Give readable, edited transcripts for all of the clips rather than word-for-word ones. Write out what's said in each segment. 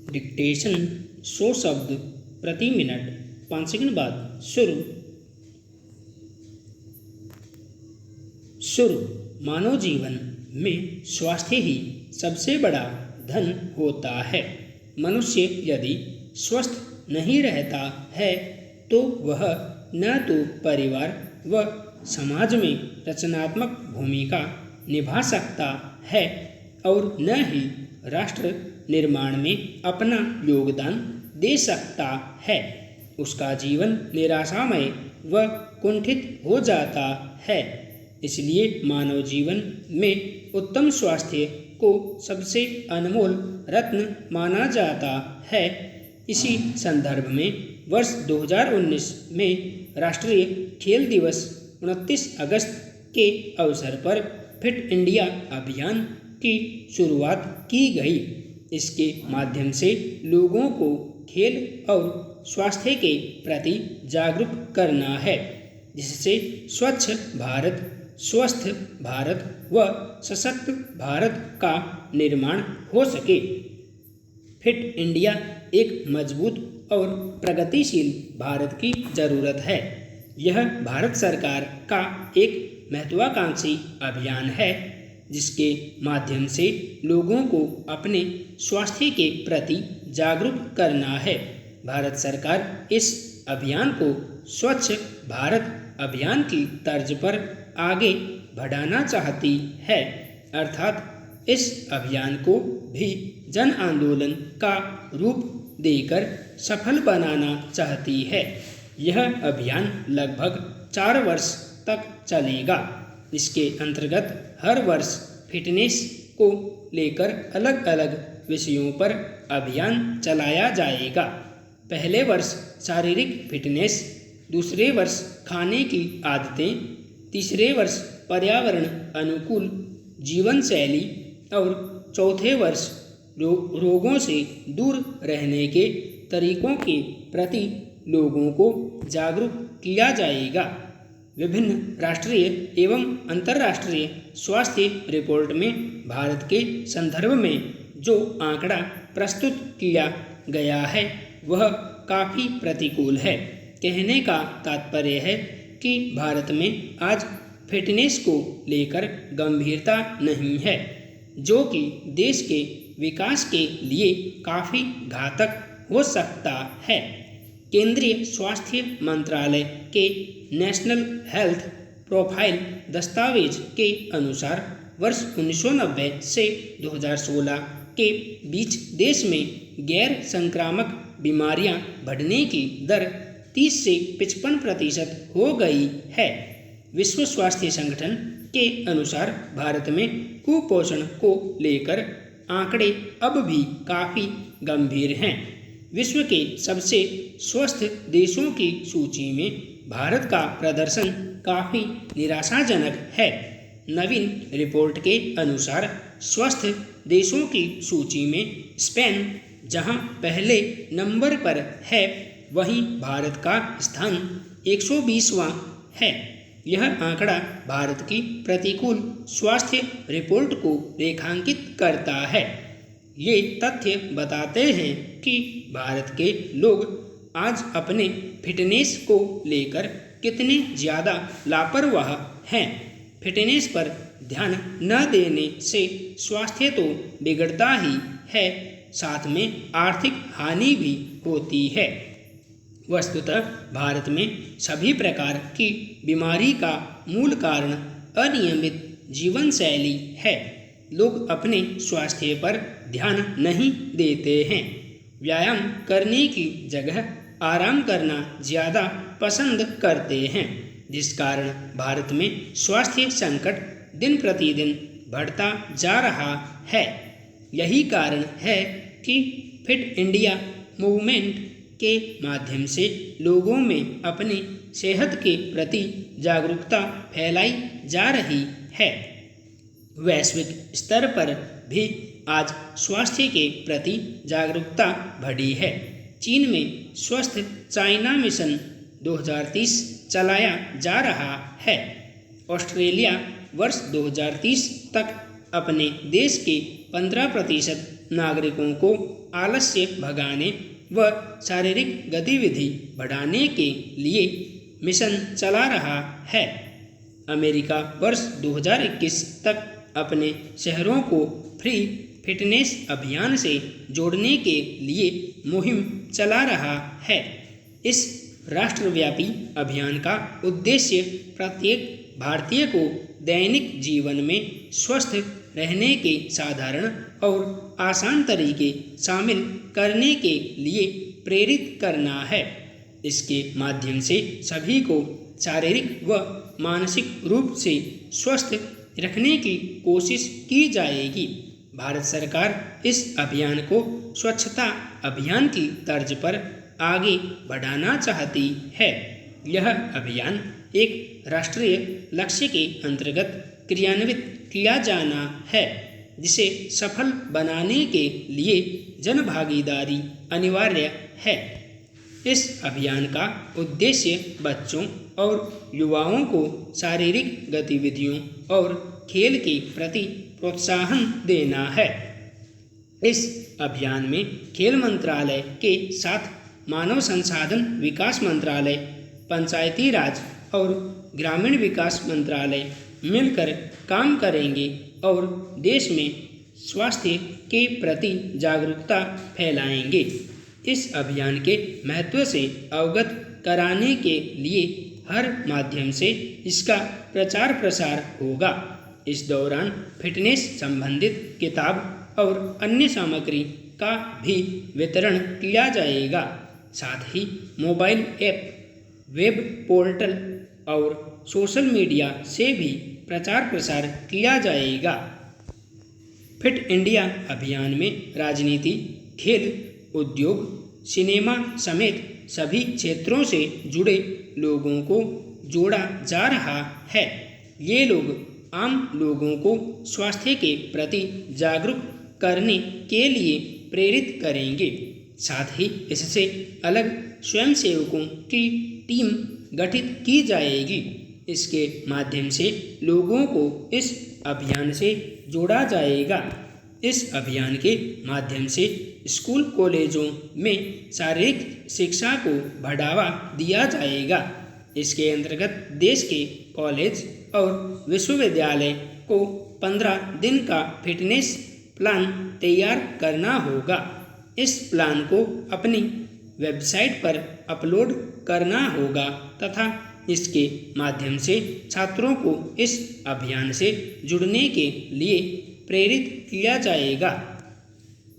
Dictation 100 शब्द प्रति minute. 5 second बाद शुरू। मानव जीवन में स्वास्थ्य ही सबसे बड़ा धन होता है। मनुष्य यदि स्वस्थ नहीं रहता है तो वह न तो परिवार व समाज में रचनात्मक भूमिका निभा सकता है और न ही राष्ट्र निर्माण में अपना योगदान दे सकता है। उसका जीवन निराशामय व कुंठित हो जाता है। इसलिए मानव जीवन में उत्तम स्वास्थ्य को सबसे अनमोल रत्न माना जाता है। इसी संदर्भ में वर्ष 2019 में राष्ट्रीय खेल दिवस 29 अगस्त के अवसर पर फिट इंडिया अभियान की शुरुआत की गई। इसके माध्यम से लोगों को खेल और स्वास्थ्य के प्रति जागरूक करना है, जिससे स्वच्छ भारत, स्वस्थ भारत व सशक्त भारत का निर्माण हो सके। फिट इंडिया एक मजबूत और प्रगतिशील भारत की जरूरत है। यह भारत सरकार का एक महत्वाकांक्षी अभियान है, जिसके माध्यम से लोगों को अपने स्वास्थ्य के प्रति जागरूक करना है। भारत सरकार इस अभियान को स्वच्छ भारत अभियान की तर्ज पर आगे बढ़ाना चाहती है, अर्थात इस अभियान को भी जन आंदोलन का रूप देकर सफल बनाना चाहती है। यह अभियान लगभग 4 वर्ष तक चलेगा। इसके अंतर्गत हर वर्ष फिटनेस को लेकर अलग अलग विषयों पर अभियान चलाया जाएगा। पहले वर्ष शारीरिक फिटनेस, दूसरे वर्ष खाने की आदतें, तीसरे वर्ष पर्यावरण अनुकूल जीवन शैली और चौथे वर्ष रोगों से दूर रहने के तरीकों के प्रति लोगों को जागरूक किया जाएगा। विभिन्न राष्ट्रीय एवं अंतर्राष्ट्रीय स्वास्थ्य रिपोर्ट में भारत के संदर्भ में जो आंकड़ा प्रस्तुत किया गया है वह काफ़ी प्रतिकूल है। कहने का तात्पर्य है कि भारत में आज फिटनेस को लेकर गंभीरता नहीं है, जो कि देश के विकास के लिए काफ़ी घातक हो सकता है। केंद्रीय स्वास्थ्य मंत्रालय के नेशनल हेल्थ प्रोफाइल दस्तावेज के अनुसार वर्ष 1990 से 2016 के बीच देश में गैर संक्रामक बीमारियां बढ़ने की दर 30 से 55% हो गई है। विश्व स्वास्थ्य संगठन के अनुसार भारत में कुपोषण को लेकर आंकड़े अब भी काफ़ी गंभीर हैं। विश्व के सबसे स्वस्थ देशों की सूची में भारत का प्रदर्शन काफ़ी निराशाजनक है। नवीन रिपोर्ट के अनुसार स्वस्थ देशों की सूची में स्पेन जहां पहले नंबर पर है, वहीं भारत का स्थान 120वां है। यह आंकड़ा भारत की प्रतिकूल स्वास्थ्य रिपोर्ट को रेखांकित करता है। ये तथ्य बताते हैं कि भारत के लोग आज अपने फिटनेस को लेकर कितने ज़्यादा लापरवाह हैं। फिटनेस पर ध्यान न देने से स्वास्थ्य तो बिगड़ता ही है, साथ में आर्थिक हानि भी होती है। वस्तुतः भारत में सभी प्रकार की बीमारी का मूल कारण अनियमित जीवन शैली है। लोग अपने स्वास्थ्य पर ध्यान नहीं देते हैं। व्यायाम करने की जगह आराम करना ज़्यादा पसंद करते हैं, जिस कारण भारत में स्वास्थ्य संकट दिन प्रतिदिन बढ़ता जा रहा है। यही कारण है कि फिट इंडिया मूवमेंट के माध्यम से लोगों में अपनी सेहत के प्रति जागरूकता फैलाई जा रही है। वैश्विक स्तर पर भी आज स्वास्थ्य के प्रति जागरूकता बढ़ी है। चीन में स्वस्थ चाइना मिशन 2030 चलाया जा रहा है। ऑस्ट्रेलिया वर्ष 2030 तक अपने देश के 15% नागरिकों को आलस्य भगाने व शारीरिक गतिविधि बढ़ाने के लिए मिशन चला रहा है। अमेरिका वर्ष 2021 तक अपने शहरों को फ्री फिटनेस अभियान से जोड़ने के लिए मुहिम चला रहा है। इस राष्ट्रव्यापी अभियान का उद्देश्य प्रत्येक भारतीय को दैनिक जीवन में स्वस्थ रहने के साधारण और आसान तरीके शामिल करने के लिए प्रेरित करना है। इसके माध्यम से सभी को शारीरिक व मानसिक रूप से स्वस्थ रखने की कोशिश की जाएगी। भारत सरकार इस अभियान को स्वच्छता अभियान की तर्ज पर आगे बढ़ाना चाहती है। यह अभियान एक राष्ट्रीय लक्ष्य के अंतर्गत क्रियान्वित किया जाना है, जिसे सफल बनाने के लिए जनभागीदारी अनिवार्य है। इस अभियान का उद्देश्य बच्चों और युवाओं को शारीरिक गतिविधियों और खेल के प्रति प्रोत्साहन देना है। इस अभियान में खेल मंत्रालय के साथ मानव संसाधन विकास मंत्रालय, पंचायती राज और ग्रामीण विकास मंत्रालय मिलकर काम करेंगे और देश में स्वास्थ्य के प्रति जागरूकता फैलाएंगे। इस अभियान के महत्व से अवगत कराने के लिए हर माध्यम से इसका प्रचार प्रसार होगा। इस दौरान फिटनेस संबंधित किताब और अन्य सामग्री का भी वितरण किया जाएगा। साथ ही मोबाइल ऐप, वेब पोर्टल और सोशल मीडिया से भी प्रचार प्रसार किया जाएगा। फिट इंडिया अभियान में राजनीति, खेल, उद्योग, सिनेमा समेत सभी क्षेत्रों से जुड़े लोगों को जोड़ा जा रहा है। ये लोग आम लोगों को स्वास्थ्य के प्रति जागरूक करने के लिए प्रेरित करेंगे। साथ ही इससे अलग स्वयंसेवकों की टीम गठित की जाएगी। इसके माध्यम से लोगों को इस अभियान से जोड़ा जाएगा। इस अभियान के माध्यम से स्कूल कॉलेजों में शारीरिक शिक्षा को बढ़ावा दिया जाएगा। इसके अंतर्गत देश के कॉलेज और विश्वविद्यालय को 15 दिन का फिटनेस प्लान तैयार करना होगा। इस प्लान को अपनी वेबसाइट पर अपलोड करना होगा तथा इसके माध्यम से छात्रों को इस अभियान से जुड़ने के लिए प्रेरित किया जाएगा।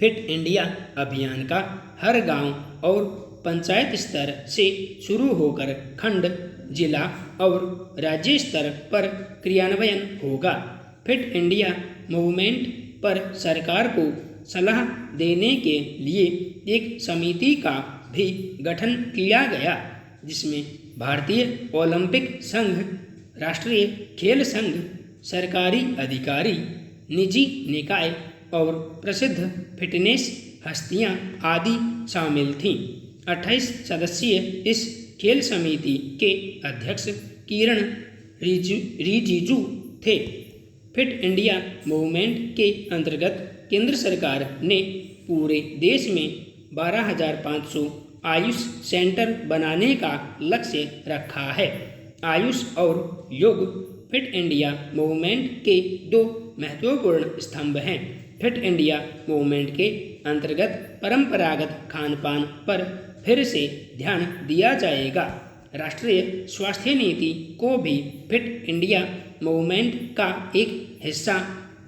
फिट इंडिया अभियान का हर गांव और पंचायत स्तर से शुरू होकर खंड, जिला और राज्य स्तर पर क्रियान्वयन होगा। फिट इंडिया मूवमेंट पर सरकार को सलाह देने के लिए एक समिति का भी गठन किया गया, जिसमें भारतीय ओलंपिक संघ, राष्ट्रीय खेल संघ, सरकारी अधिकारी, निजी निकाय और प्रसिद्ध फिटनेस हस्तियां आदि शामिल थीं। 28 सदस्यीय इस खेल समिति के अध्यक्ष किरण रिजिजू थे। फिट इंडिया मूवमेंट के अंतर्गत केंद्र सरकार ने पूरे देश में 12,500 आयुष सेंटर बनाने का लक्ष्य रखा है। आयुष और योग फिट इंडिया मूवमेंट के दो महत्वपूर्ण स्तंभ हैं। फिट इंडिया मूवमेंट के अंतर्गत परंपरागत खान पान पर फिर से ध्यान दिया जाएगा। राष्ट्रीय स्वास्थ्य नीति को भी फिट इंडिया मूवमेंट का एक हिस्सा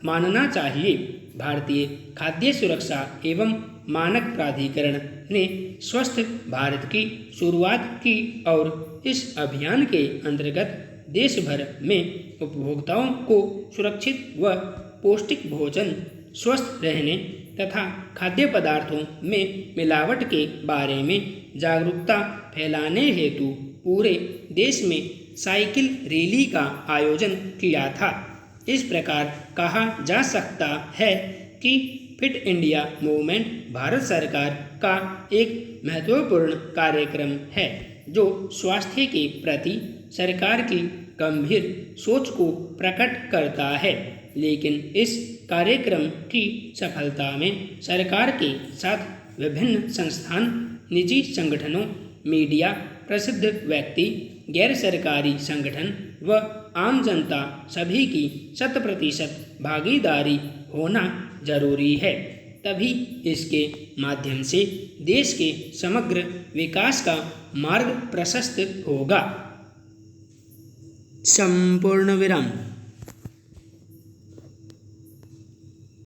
मानना चाहिए। भारतीय खाद्य सुरक्षा एवं मानक प्राधिकरण ने स्वस्थ भारत की शुरुआत की और इस अभियान के अंतर्गत देश भर में उपभोक्ताओं को सुरक्षित व पौष्टिक भोजन, स्वस्थ रहने तथा खाद्य पदार्थों में मिलावट के बारे में जागरूकता फैलाने हेतु पूरे देश में साइकिल रैली का आयोजन किया था। इस प्रकार कहा जा सकता है कि फिट इंडिया मूवमेंट भारत सरकार का एक महत्वपूर्ण कार्यक्रम है, जो स्वास्थ्य के प्रति सरकार की गंभीर सोच को प्रकट करता है। लेकिन इस कार्यक्रम की सफलता में सरकार के साथ विभिन्न संस्थान, निजी संगठनों, मीडिया, प्रसिद्ध व्यक्ति, गैर सरकारी संगठन व आम जनता सभी की 100% भागीदारी होना जरूरी है। तभी इसके माध्यम से देश के समग्र विकास का मार्ग प्रशस्त होगा। संपूर्ण विराम।